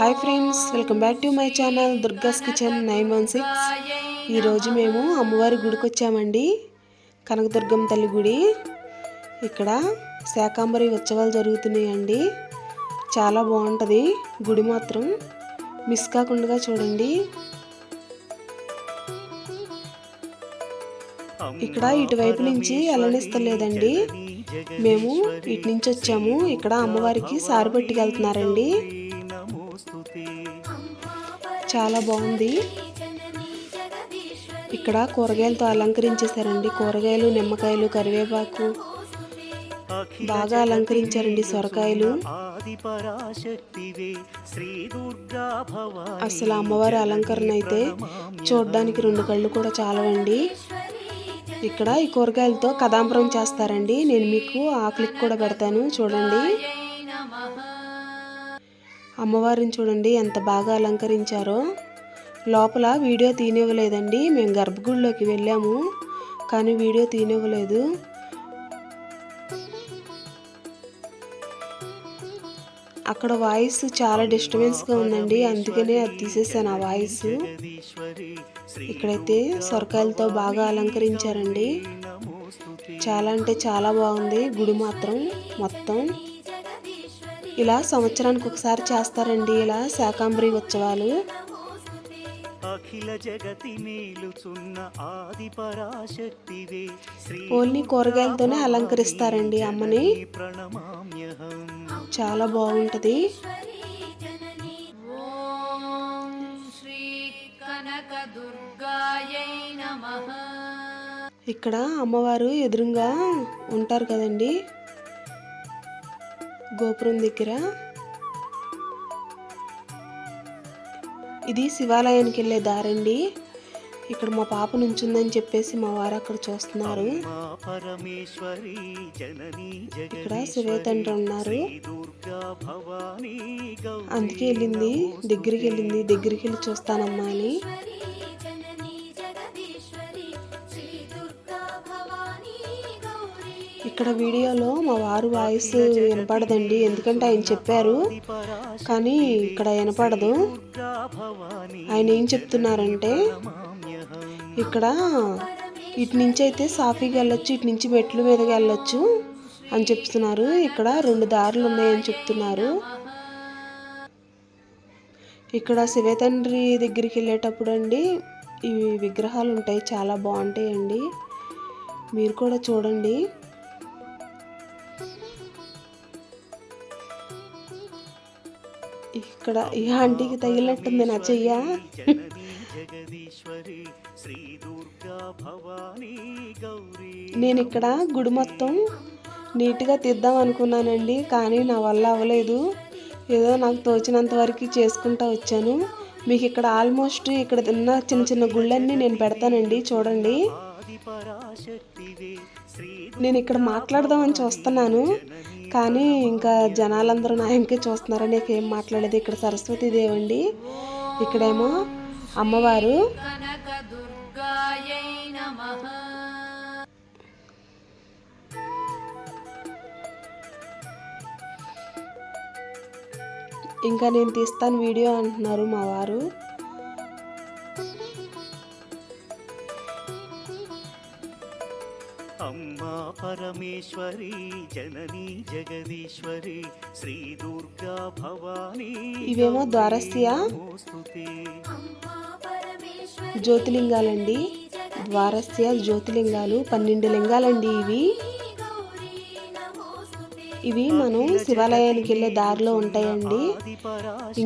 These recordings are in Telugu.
Hi friends, welcome back to my channel దుర్గాస్ kitchen 916. ఈరోజు మేము అమ్మవారి గుడికి వచ్చామండి. కనకదుర్గమ్మ తల్లి గుడి. ఇక్కడ శాకాంబరి ఉత్సవాలు జరుగుతున్నాయండి. చాలా బాగుంటుంది గుడి, మాత్రం మిస్ కాకుండా చూడండి. ఇక్కడ ఇటువైపు నుంచి వెళ్ళనిస్తలేదండి. మేము ఇటు నుంచి వచ్చాము. ఇక్కడ అమ్మవారికి సారి పట్టుకెళ్తున్నారండి. చాలా బాగుంది. ఇక్కడ కూరగాయలతో అలంకరించేశారండి. కూరగాయలు, నిమ్మకాయలు, కరివేపాకు బాగా అలంకరించారండి. సొరకాయలు. అసలు అమ్మవారి అలంకరణ అయితే చూడడానికి 2 కళ్ళు కూడా చాలవండి. ఇక్కడ ఈ కూరగాయలతో కదాంబరం చేస్తారండి. నేను మీకు ఆ క్లిప్ కూడా పెడతాను, చూడండి. అమ్మవారిని చూడండి ఎంత బాగా అలంకరించారో. లోపల వీడియో తీనివ్వలేదండి. మేము గర్భగుడిలోకి వెళ్ళాము, కానీ వీడియో తీనివ్వలేదు. అక్కడ వాయిస్ చాలా డిస్టర్బెన్స్గా ఉందండి, అందుకనే అది తీసేసాను ఆ వాయిస్. ఇక్కడైతే సొరకాయలతో బాగా అలంకరించారండి. చాలా అంటే చాలా బాగుంది గుడి మాత్రం. మొత్తం ఇలా సంవత్సరానికి ఒకసారి చేస్తారండి ఇలా శాకాంబరి ఉత్సవాలు. ఓన్లీ కూరగాయలతోనే అలంకరిస్తారండి అమ్మని. చాలా బాగుంటది. ఇక్కడ అమ్మవారు ఎదురుగా ఉంటారు కదండి గోపురం దగ్గర. ఇది శివాలయానికి వెళ్ళే దారండి. ఇక్కడ మా పాప నుంచుందని చెప్పేసి మా వారు అక్కడ చూస్తున్నారు. ఇక్కడ శివతండ్రి ఉన్నారు, అందుకే వెళ్ళింది, దగ్గరికి వెళ్ళి చూస్తానమ్మా అని. ఇక్కడ వీడియోలో మా వారు వాయిస్ వినపడదండి, ఎందుకంటే ఆయన చెప్పారు కానీ ఇక్కడ వినపడదు. ఆయన ఏం చెప్తున్నారంటే ఇక్కడ ఇటు నుంచి అయితే సాఫీగా వెళ్ళొచ్చు, ఇటు నుంచి మెట్ల మీదకి వెళ్ళొచ్చు అని చెప్తున్నారు. ఇక్కడ 2 దారులు ఉన్నాయని చెప్తున్నారు. ఇక్కడ శివతండ్రి దగ్గరికి వెళ్ళేటప్పుడు అండి ఈ విగ్రహాలు ఉంటాయి, చాలా బాగుంటాయండి. మీరు కూడా చూడండి. ఇక్కడ ఈ ఆంటీకి తగిలినట్టుంది నా చెయ్య. నేను ఇక్కడ గుడి మొత్తం నీట్గా తీద్దాం అనుకున్నానండి, కానీ నా వల్ల అవ్వలేదు. ఏదో నాకు తోచినంత వరకు చేసుకుంటా వచ్చాను. మీకు ఇక్కడ ఆల్మోస్ట్ ఇక్కడ ఉన్న చిన్న గుళ్ళన్నీ నేను పెడతానండి, చూడండి. నేను ఇక్కడ మాట్లాడదామని చూస్తున్నాను, కానీ ఇంకా జనాలందరూ నా ఇంకే చూస్తున్నారని ఏం మాట్లాడలేదు. ఇక్కడ సరస్వతీదేవి అండి, ఇక్కడేమో అమ్మవారు. ఇంకా నేను తీస్తాను వీడియో అంటున్నారు మా వారు. అమ్మా పరమేశ్వరి జననీ జగదీశ్వరి శ్రీ దుర్గా భవానీ. ఇవేమో ద్వారస్య జ్యోతిలింగాలండి. ద్వారస్య జ్యోతిలింగాలు 12 లింగాలండి ఇవి మనం శివాలయానికి వెళ్ళే దారిలో ఉంటాయండి.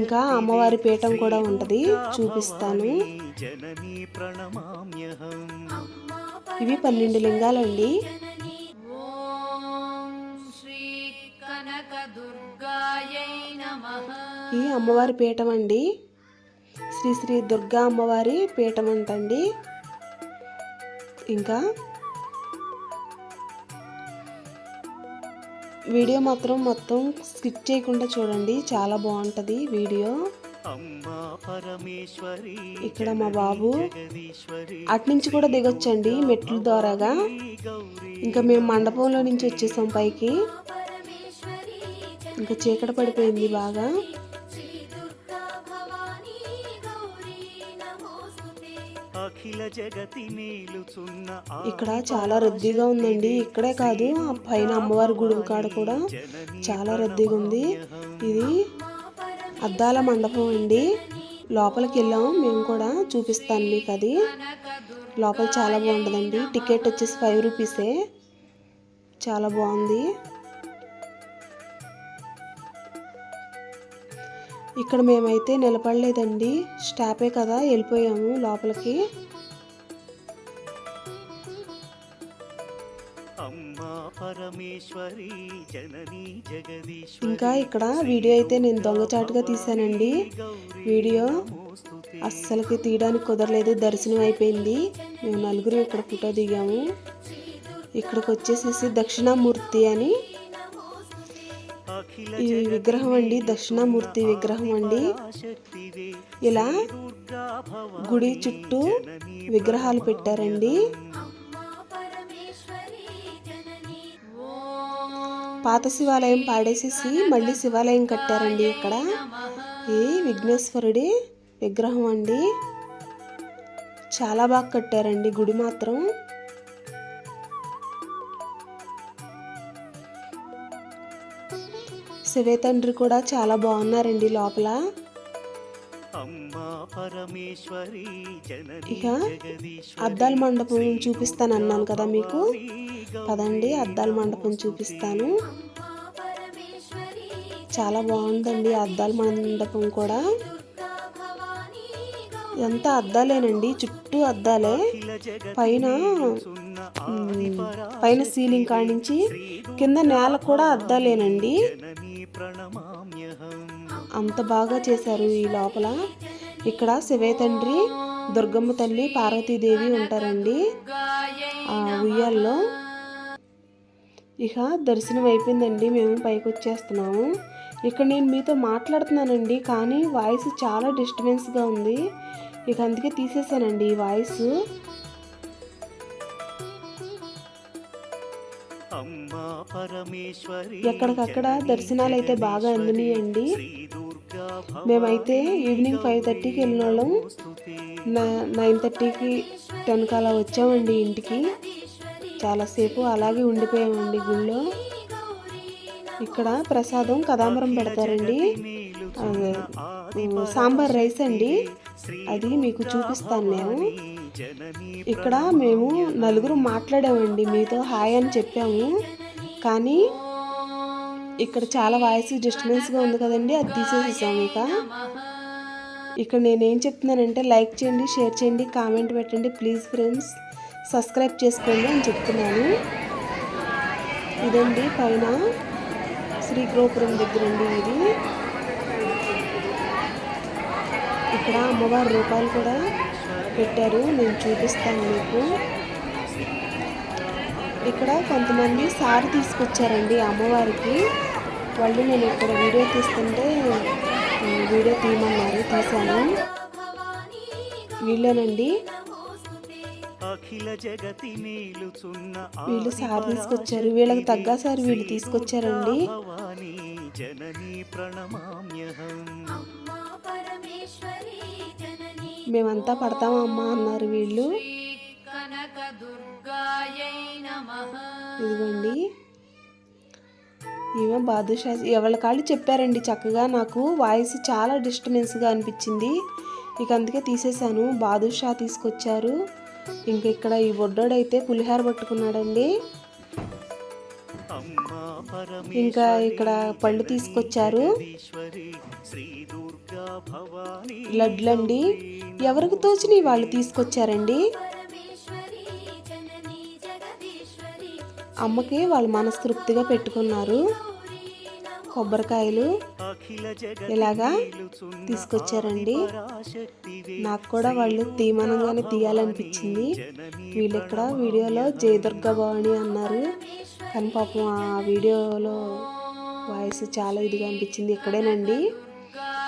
ఇంకా అమ్మవారి పీఠం కూడా ఉంటది, చూపిస్తాను. ఇవి 12 లింగాలండి. ఈ అమ్మవారి పీఠం అండి, శ్రీ దుర్గా అమ్మవారి పీఠం అంటండి. ఇంకా వీడియో మాత్రం మొత్తం స్కిప్ చేయకుండా చూడండి, చాలా బాగుంటుంది వీడియో. ఇక్కడ మా బాబు అటు నుంచి కూడా దిగొచ్చండి మెట్ల ద్వారాగా. ఇంకా మేము మండపంలో నుంచి వచ్చేసాం పైకి. ఇంకా చీకటి పడిపోయింది బాగా. అఖిల జగతి మేలుచున్న ఇక్కడ చాలా రద్దీగా ఉందండి. ఇక్కడే కాదు, ఆ పైన అమ్మవారి గుడి కాడ కూడా చాలా రద్దీగా ఉంది. ఇది అద్దాల మండపం అండి. లోపలికి వెళ్ళాము మేము కూడా, చూపిస్తాను మీకు అది. లోపల చాలా బాగుంటుందండి. టికెట్ వచ్చేసి 5 రూపీసే. చాలా బాగుంది. ఇక్కడ మేమైతే నిలబడలేదండి, స్టాపే కదా, వెళ్ళిపోయాము లోపలికి. ఇంకా ఇక్కడ వీడియో అయితే నేను దొంగచాటుగా తీసానండి. వీడియో అస్సలకి తీయడానికి కుదరలేదు, దర్శనం అయిపోయింది. మేము నలుగురు ఇక్కడ ఫోటో దిగాము. ఇక్కడికి వచ్చేసేసి దక్షిణామూర్తి అని ఈ విగ్రహం అండి, దక్షిణామూర్తి విగ్రహం అండి. ఇలా గుడి చుట్టూ విగ్రహాలు పెట్టారండి. పాత శివాలయం పాడేసేసి మళ్ళీ శివాలయం కట్టారండి. ఇక్కడ ఈ విఘ్నేశ్వరుడి విగ్రహం అండి. చాలా బాగా కట్టారండి గుడి మాత్రం. శివే తండ్రి కూడా చాలా బాగున్నారండి లోపల. ఇక అద్దాల మండపం చూపిస్తాను అన్నాను కదా మీకు, పదండి అద్దాల మండపం చూపిస్తాను. చాలా బాగుందండి అద్దాల మండపం కూడా. ఎంత అద్దాలేనండి, చుట్టూ అద్దాలే. పైన సీలింగ్ కాడి నుంచి కింద నేల కూడా అద్దాలేనండి. అంత బాగా చేశారు ఈ లోపల. ఇక్కడ శివే తండ్రి, దుర్గమ్మ తల్లి, పార్వతీదేవి ఉంటారండి ఆ ఉయ్యాల్లో. ఇక దర్శనం అయిపోయిందండి, మేము పైకి వచ్చేస్తున్నాము. ఇక్కడ నేను మీతో మాట్లాడుతున్నానండి, కానీ వాయిస్ చాలా డిస్టర్బెన్స్గా ఉంది. ఇక అందుకే తీసేసానండి ఈ వాయిస్. ఎక్కడికక్కడ దర్శనాలు అయితే బాగా అందినాయండి. మేమైతే ఈవినింగ్ 5:30కి వెళ్ళిన వాళ్ళం, 9:30కి 10కి అలా వచ్చామండి ఇంటికి. చాలాసేపు అలాగే ఉండిపోయామండి గుళ్ళో. ఇక్కడ ప్రసాదం కదాంబరం పెడతారండి, సాంబార్ రైస్ అండి, అది మీకు చూపిస్తాను నేను. ఇక్కడ మేము నలుగురు మాట్లాడామండి, మీతో హాయ్ అని చెప్పాము. కానీ ఇక్కడ చాలా వాయిస్ డిస్టర్బెన్స్గా ఉంది కదండి, అది తీసేసేసాము. ఇక్కడ నేనేం చెప్తున్నానంటే లైక్ చేయండి, షేర్ చేయండి, కామెంట్ పెట్టండి ప్లీజ్ ఫ్రెండ్స్, సబ్స్క్రైబ్ చేసుకోండి అని చెప్తున్నాను. ఇదండి పైన శ్రీగోపురం దగ్గర అండి ఇది. ఇక్కడ అమ్మవారి రూపాయలు కూడా పెట్టారు, నేను చూపిస్తాను మీకు. ఇక్కడ కొంతమంది సారి తీసుకొచ్చారండి అమ్మవారికి. వాళ్ళు నేను ఇక్కడ వీడియో తీస్తుంటే వీడియో తీయమన్నారు, తీశాను. వీళ్ళేనండి, వీళ్ళు సారి తీసుకొచ్చారు. వీళ్ళకి తగ్గ సారి వీళ్ళు తీసుకొచ్చారండి. మేమంతా పడతామమ్మా అన్నారు వీళ్ళు. ఇదిగోండి ఈమె బాదుషా. ఎవరి కాళ్ళు చెప్పారండి చక్కగా. నాకు వాయిస్ చాలా డిస్టర్బెన్స్గా అనిపించింది, ఇక అందుకే తీసేశాను. బాదుషా తీసుకొచ్చారు. ఇంక ఇక్కడ ఈ బొడ్డోడైతే పులిహార పట్టుకున్నాడండి. ఇంకా ఇక్కడ పళ్ళు తీసుకొచ్చారు, లడ్లండి. ఎవరికి తోచిని వాళ్ళు తీసుకొచ్చారండి. అమ్మకి వాళ్ళు మనస్తృప్తిగా పెట్టుకున్నారు. కొబ్బరికాయలు ఇలాగా తీసుకొచ్చారండి. నాకు కూడా వాళ్ళు తీయమనంగానే తీయాలనిపించింది. వీళ్ళు ఇక్కడ వీడియోలో జయదుర్గా భవాని అన్నారు, కానీ పాపం ఆ వీడియోలో వాయిస్ చాలా ఇదిగా అనిపించింది. ఇక్కడేనండి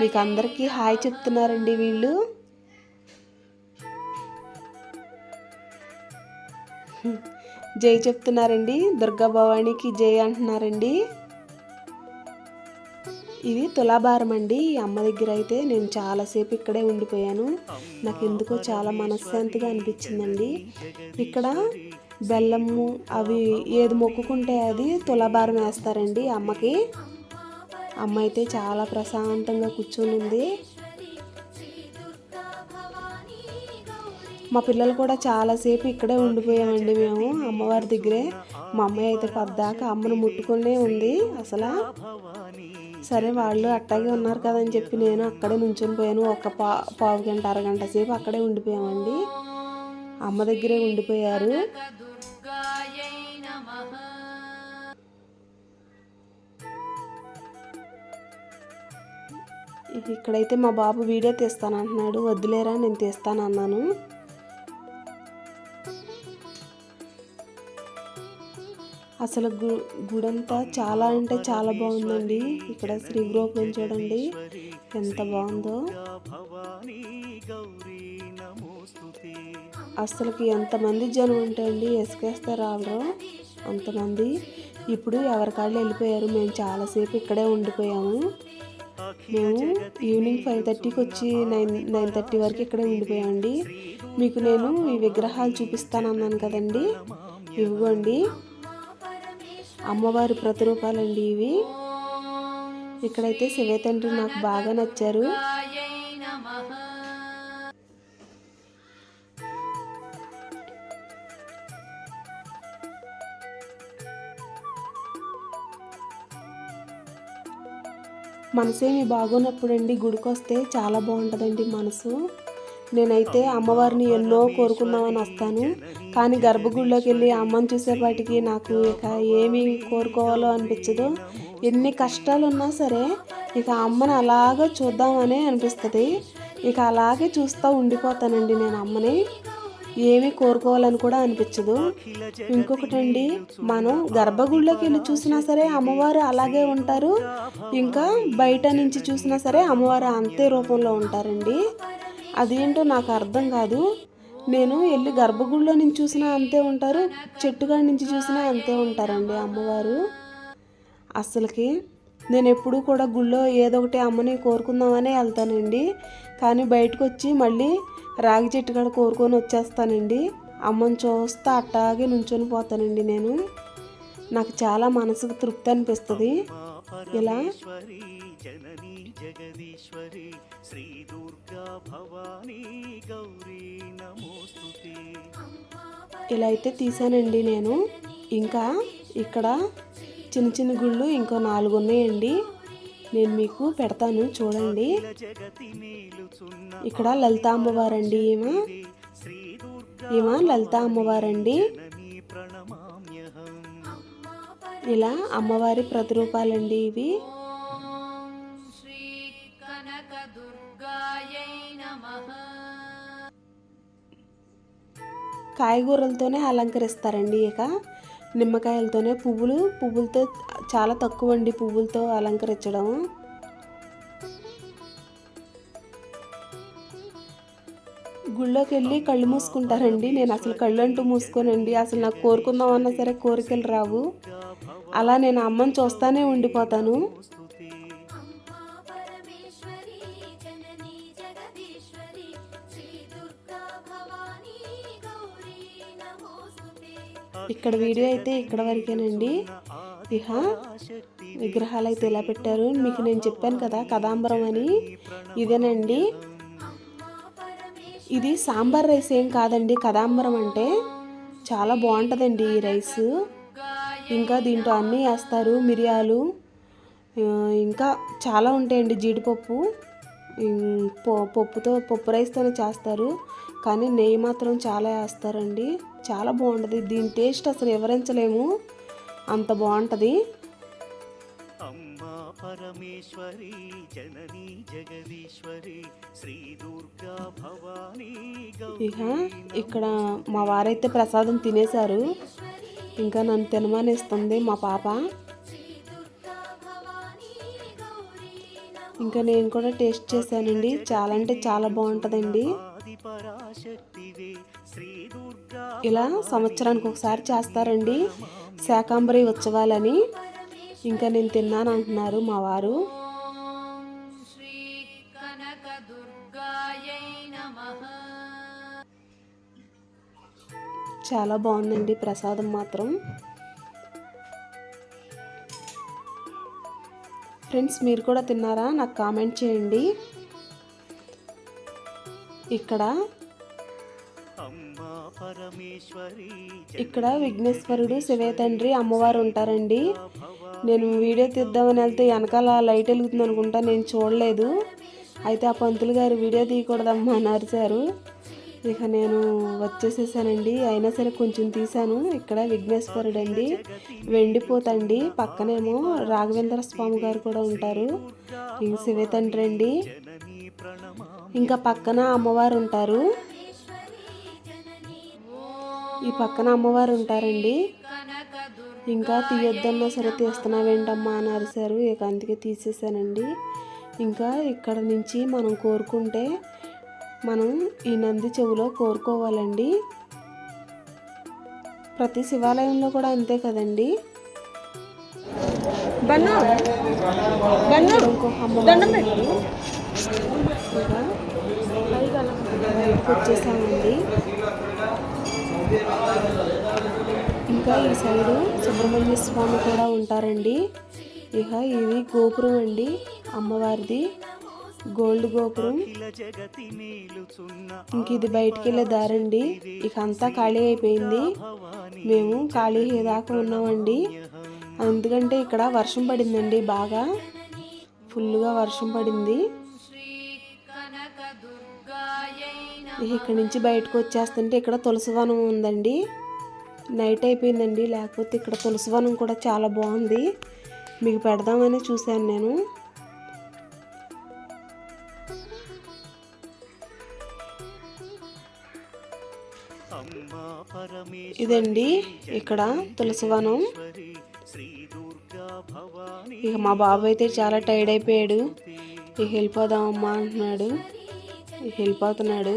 మీకు అందరికీ హాయ్ చెప్తున్నారండి వీళ్ళు. జై చెప్తున్నారండి, దుర్గా భవానీకి జై అంటున్నారండి. ఇది తులాభారం అండి. ఈ అమ్మ దగ్గర అయితే నేను చాలాసేపు ఇక్కడే ఉండిపోయాను. నాకు ఎందుకో చాలా మనశ్శాంతిగా అనిపించిందండి. ఇక్కడ బెల్లము అవి ఏది మొక్కుకుంటే అది తులాభారం వేస్తారండి అమ్మకి. అమ్మ అయితే చాలా ప్రశాంతంగా కూర్చొని ఉంది. మా పిల్లలు కూడా చాలాసేపు ఇక్కడే ఉండిపోయామండి మేము అమ్మవారి దగ్గరే. మా అమ్మాయి అయితే పద్దాకా అమ్మను ముట్టుకునే ఉంది అసలు. సరే వాళ్ళు అట్టాగే ఉన్నారు కదని చెప్పి నేను అక్కడే నుంచొని పోయాను. ఒక పావు గంట అరగంట సేపు అక్కడే ఉండిపోయామండి. అమ్మ దగ్గరే ఉండిపోయారు. ఇక్కడైతే మా బాబు వీడియో తీస్తాను అంటున్నాడు. వద్దులేరా నేను తీస్తాను అన్నాను. అసలు గుడంతా చాలా అంటే చాలా బాగుందండి. ఇక్కడ శ్రీ గోపురం చూడండి ఎంత బాగుందో. అసలుకి ఎంతమంది జనం ఉంటాయండి, ఎసుకేస్తే రాలరు అంతమంది. ఇప్పుడు ఎవరికాళ్ళు వెళ్ళిపోయారు. మేము చాలాసేపు ఇక్కడే ఉండిపోయాము. మేము ఈవినింగ్ 5:30కి వచ్చి 9:30 వరకు ఇక్కడే ఉండిపోయామండి. మీకు నేను ఈ విగ్రహాలు చూపిస్తాను అన్నాను కదండి, ఇవిగోండి అమ్మవారి ప్రతిరూపాలండి ఇవి. ఇక్కడైతే శివ తండ్రి నాకు బాగా నచ్చారు. మనసేమి బాగున్నప్పుడండి గుడికి వస్తే చాలా బాగుంటుందండి మనసు. నేనైతే అమ్మవారిని ఎన్నో కోరుకుందామని వస్తాను, కానీ గర్భగుడిలోకి వెళ్ళి అమ్మని చూసేపాటికి నాకు ఇక ఏమి కోరుకోవాలో అనిపించదు. ఎన్ని కష్టాలు ఉన్నా సరే ఇక అమ్మని అలాగే చూద్దామని అనిపిస్తుంది. ఇక అలాగే చూస్తూ ఉండిపోతానండి నేను అమ్మని. ఏమీ కోరుకోవాలని కూడా అనిపించదు. ఇంకొకటండి, మనం గర్భగుడిలోకి వెళ్ళి చూసినా సరే అమ్మవారు అలాగే ఉంటారు, ఇంకా బయట నుంచి చూసినా సరే అమ్మవారు అంతే రూపంలో ఉంటారండి. అదేంటో నాకు అర్థం కాదు. నేను వెళ్ళి గర్భగుడిలో నుంచి చూసినా అంతే ఉంటారు, చెట్టుగాడి నుంచి చూసినా అంతే ఉంటారండి అమ్మవారు. అసలుకి నేను ఎప్పుడూ కూడా గుళ్ళో ఏదో ఒకటి అమ్మని కోరుకుందామనే వెళ్తానండి, కానీ బయటకు వచ్చి మళ్ళీ రాగి చెట్టు కాడ కోరుకొని వచ్చేస్తానండి. అమ్మని చూస్తా అట్టాగే నుంచొని పోతానండి నేను. నాకు చాలా మనసుకు తృప్తి అనిపిస్తుంది ఇలా. ఇలా అయితే తీసానండి నేను. ఇంకా ఇక్కడ చిన్న చిన్న గుళ్ళు ఇంకో 4 ఉన్నాయండి, నేను మీకు పెడతాను చూడండి. ఇక్కడ లలిత అమ్మవారండి, ఈమె లలిత అమ్మవారండి. ఇలా అమ్మవారి ప్రతిరూపాలండి ఇవి. కాయగూరలతోనే అలంకరిస్తారండి. ఇక నిమ్మకాయలతోనే పువ్వులతో చాలా తక్కువ అండి పువ్వులతో అలంకరించడం. గుళ్ళోకి వెళ్ళి కళ్ళు మూసుకుంటారండి. నేను అసలు కళ్ళు అంటూ మూసుకోనండి. అసలు నాకు కోరుకుందామన్నా సరే కోరికలు రావు. అలా నేను అమ్మని చూస్తానే ఉండిపోతాను. ఇక్కడ వీడియో అయితే ఇక్కడ వరకేనండి. ఇహ విగ్రహాలు అయితే ఇలా పెట్టారు. మీకు నేను చెప్పాను కదా కదాంబరం అని, ఇదేనండి. ఇది సాంబార్ రైస్ ఏం కాదండి, కదాంబరం అంటే చాలా బాగుంటుందండి ఈ రైస్. ఇంకా దీంట్లో అన్నీ వేస్తారు, మిరియాలు, ఇంకా చాలా ఉంటాయండి, జీడిపప్పు, పప్పు రైస్తోనే చేస్తారు, కానీ నెయ్యి మాత్రం చాలా వేస్తారండి. చాలా బాగుంటుంది దీని టేస్ట్, అసలు వివరించలేము, అంత బాగుంటుంది. పరమేశ్వరి జననీ జగదీశ్వరి శ్రీ దుర్గా భవానీ. ఇక ఇక్కడ మా వారైతే ప్రసాదం తినేశారు, ఇంకా నన్ను తినమనేస్తుంది మా పాప. ఇంకా నేను కూడా టేస్ట్ చేశానండి, చాలా అంటే చాలా బాగుంటుందండి. ఇలా సంవత్సరానికి ఒకసారి చేస్తారండి శాకాంబరి ఉత్సవాలని. ఇంకా నేను తిన్నాను అంటున్నారు మా వారు. చాలా బాగుందండి ప్రసాదం మాత్రం. ఫ్రెండ్స్ మీరు కూడా తిన్నారా? నాకు కామెంట్ చేయండి. ఇక్కడ విఘ్నేశ్వరుడు, శివే తండ్రి, అమ్మవారు ఉంటారండి. నేను వీడియో తీద్దామని వెళ్తే వెనకాల లైట్ వెలుగుతుంది అనుకుంటా, నేను చూడలేదు. అయితే ఆ పంతులు గారు వీడియో తీయకూడదమ్మా అని అరిచారు. ఇక నేను వచ్చేసేసానండి. అయినా సరే కొంచెం తీశాను. ఇక్కడ విఘ్నేశ్వరుడు అండి, వెండిపోతండి. పక్కనేమో రాఘవేంద్ర స్వామి గారు కూడా ఉంటారు. ఇంక శివే తండ్రి అండి. ఇంకా పక్కన అమ్మవారు ఉంటారు. ఈ పక్కన అమ్మవారు ఉంటారండి. ఇంకా తీయొద్దన్నా సరే తీస్తున్నావేంటమ్మా అని అరిశారు. ఇక అందుకే తీసేసానండి. ఇంకా ఇక్కడ నుంచి మనం కోరుకుంటే మనం ఈ నంది చెవులో కోరుకోవాలండి. ప్రతి శివాలయంలో కూడా అంతే కదండి. బయటకు వచ్చేసామండి. ఇంకా ఈ సైడు సుబ్రహ్మణ్య స్వామి కూడా ఉంటారండి. ఇక ఇది గోపురం అండి, అమ్మవారిది గోల్డ్ గోపురం. ఇంక ఇది బయటికి వెళ్ళే దారండి. ఇక అంతా ఖాళీ అయిపోయింది. మేము ఖాళీ దాకా ఉన్నామండి. ఎందుకంటే ఇక్కడ వర్షం పడిందండి, బాగా ఫుల్గా వర్షం పడింది. ఇక్కడ నుంచి బయటకు వచ్చేస్తుంటే ఇక్కడ తులసివనం ఉందండి. నైట్ అయిపోయిందండి, లేకపోతే ఇక్కడ తులసివనం కూడా చాలా బాగుంది. మీకు పెడదామని చూశాను నేను. ఇదండి ఇక్కడ తులసివనం. ఇక మా బాబు అయితే చాలా టైర్డ్ అయిపోయాడు. ఇక వెళ్ళిపోదామమ్మా అంటున్నాడు. వెళ్ళిపోతున్నాడు.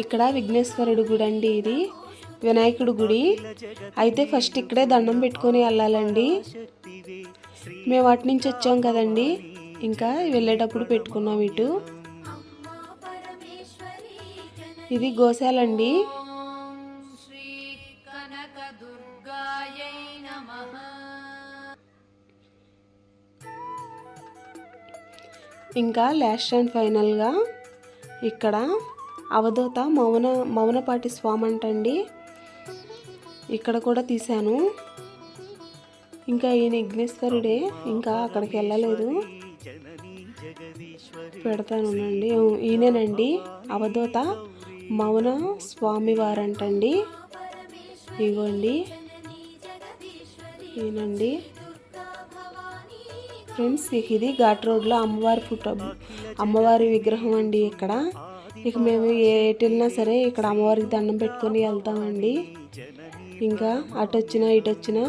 ఇక్కడ విఘ్నేశ్వరుడు గుడి అండి, ఇది వినాయకుడు గుడి. అయితే ఫస్ట్ ఇక్కడే దండం పెట్టుకొని వెళ్ళాలండి. మేము అటు నుంచి వచ్చాం కదండి, ఇంకా వెళ్ళేటప్పుడు పెట్టుకున్నాం ఇటు. ఇది గోశాల అండి. ఇంకా లాస్ట్ అండ్ ఫైనల్గా ఇక్కడ అవధూత మౌనపాటి స్వామి అంటండి, ఇక్కడ కూడా తీశాను. ఇంకా ఈయన విఘ్నేశ్వరుడే, ఇంకా అక్కడికి వెళ్ళలేదు, పెడతానుండి. ఈయనేనండి అవధూత మౌన స్వామి వారంటండి. ఇగోండి ఈయనండి. ఫ్రెండ్స్ ఇది ఘాట్ రోడ్లో అమ్మవారి విగ్రహం అండి ఇక్కడ. ఇక మేము ఎటు వెళ్ళినా సరే ఇక్కడ అమ్మవారికి దండం పెట్టుకొని వెళ్తామండి. ఇంకా అటు వచ్చినా ఇటు వచ్చినా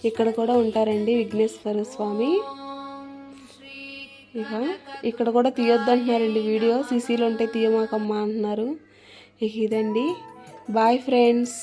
ఇక్కడ కూడా ఉంటారండి విఘ్నేశ్వర స్వామి. ఇక ఇక్కడ కూడా తీయొద్దు అంటున్నారండి వీడియో, సీసీలు ఉంటే తీయమాకమ్మా అంటున్నారు. ఇక ఇదండి. Boy friends.